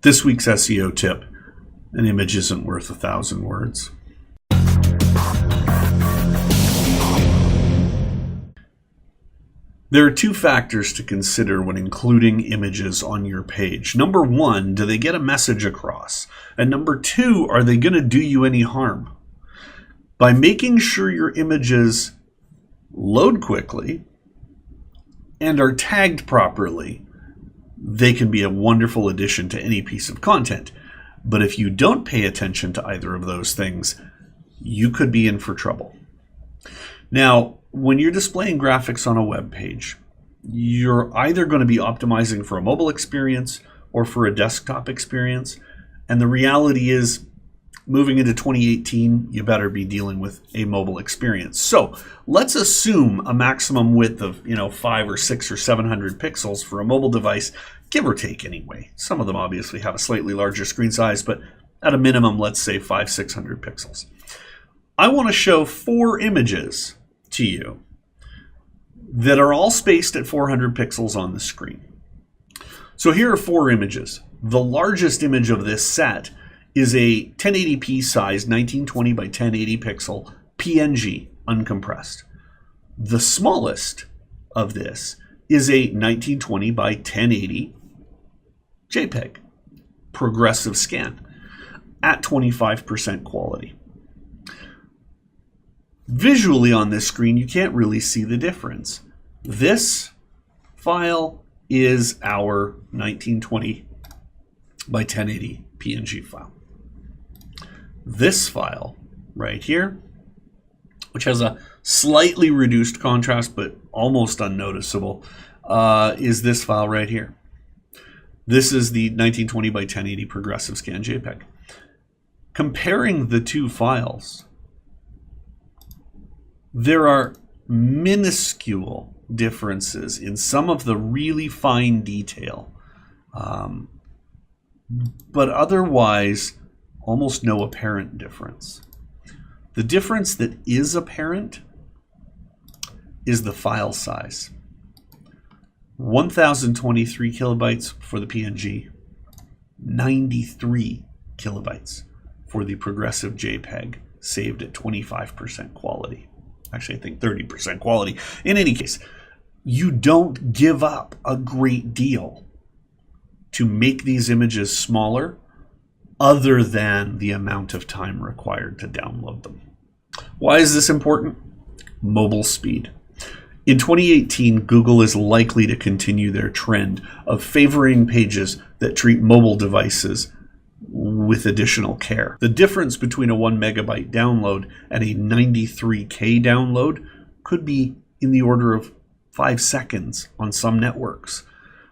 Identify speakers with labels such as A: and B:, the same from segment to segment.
A: This week's SEO tip: an image isn't worth 1,000 words. There are two factors to consider when including images on your page. Number one, do they get a message across? And number two, are they going to do you any harm? By making sure your images load quickly and are tagged properly, they can be a wonderful addition to any piece of content. But if you don't pay attention to either of those things, you could be in for trouble. Now, when you're displaying graphics on a web page, you're either going to be optimizing for a mobile experience or for a desktop experience. And the reality is, moving into 2018, you better be dealing with a mobile experience. So let's assume a maximum width of 5 or 6 or 700 pixels for a mobile device, give or take anyway. Some of them obviously have a slightly larger screen size, but at a minimum, let's say 500-600 pixels. I want to show 4 images to you that are all spaced at 400 pixels on the screen. So here are 4 images. The largest image of this set is a 1080p size 1920 by 1080 pixel PNG uncompressed. The smallest of this is a 1920 by 1080 JPEG progressive scan at 25% quality. Visually on this screen, you can't really see the difference. This file is our 1920 by 1080 PNG file. This file right here, which has a slightly reduced contrast but almost unnoticeable, is this file right here. This is the 1920 by 1080 progressive scan JPEG. Comparing the two files, there are minuscule differences in some of the really fine detail, but otherwise almost no apparent difference. The difference that is apparent is the file size. 1023 kilobytes for the PNG, 93 kilobytes for the progressive JPEG, saved at 25% quality. Actually, I think 30% quality. In any case, you don't give up a great deal to make these images smaller other than the amount of time required to download them. Why is this important? Mobile speed. In 2018, Google is likely to continue their trend of favoring pages that treat mobile devices with additional care. The difference between a 1 megabyte download and a 93K download could be in the order of 5 seconds on some networks.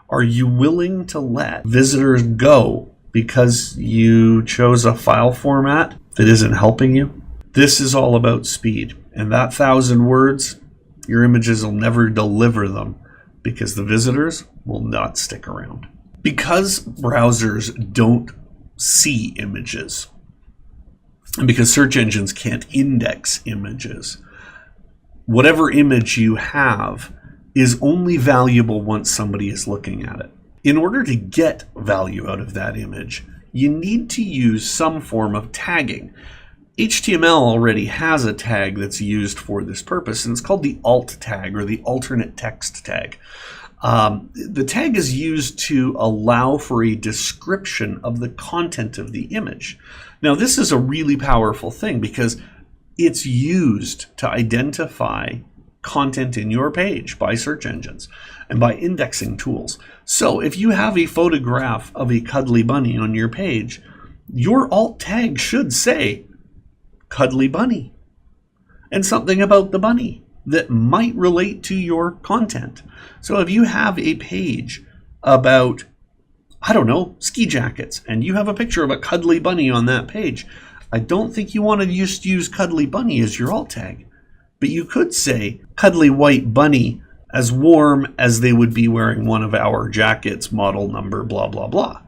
A: Are you willing to let visitors go because you chose a file format that isn't helping you? This is all about speed, and that 1,000 words, your images will never deliver them because the visitors will not stick around. Because browsers don't see images, and because search engines can't index images, whatever image you have is only valuable once somebody is looking at it. In order to get value out of that image, you need to use some form of tagging. HTML already has a tag that's used for this purpose, and it's called the alt tag or the alternate text tag. The tag is used to allow for a description of the content of the image. Now, this is a really powerful thing because it's used to identify content in your page by search engines and by indexing tools. So if you have a photograph of a cuddly bunny on your page, your alt tag should say cuddly bunny and something about the bunny that might relate to your content. So if you have a page about, I don't know, ski jackets, and you have a picture of a cuddly bunny on that page, I don't think you want to just use cuddly bunny as your alt tag. But you could say cuddly white bunny as warm as they would be wearing one of our jackets, model number, blah, blah, blah.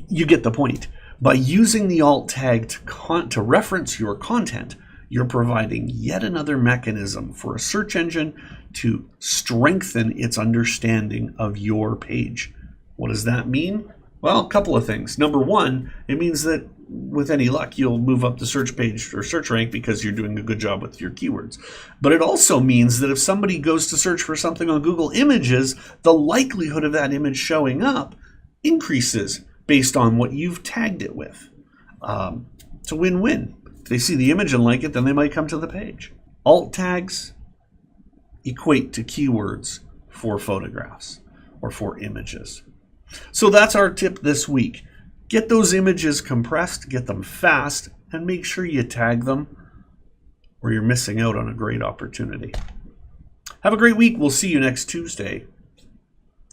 A: You get the point. By using the alt tag to reference your content, you're providing yet another mechanism for a search engine to strengthen its understanding of your page. What does that mean? Well, a couple of things. Number one, it means that with any luck, you'll move up the search page or search rank because you're doing a good job with your keywords. But it also means that if somebody goes to search for something on Google Images, the likelihood of that image showing up increases based on what you've tagged it with. It's a win-win. If they see the image and like it, then they might come to the page. Alt tags equate to keywords for photographs or for images. So that's our tip this week. Get those images compressed, get them fast, and make sure you tag them or you're missing out on a great opportunity. Have a great week. We'll see you next Tuesday.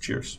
A: Cheers.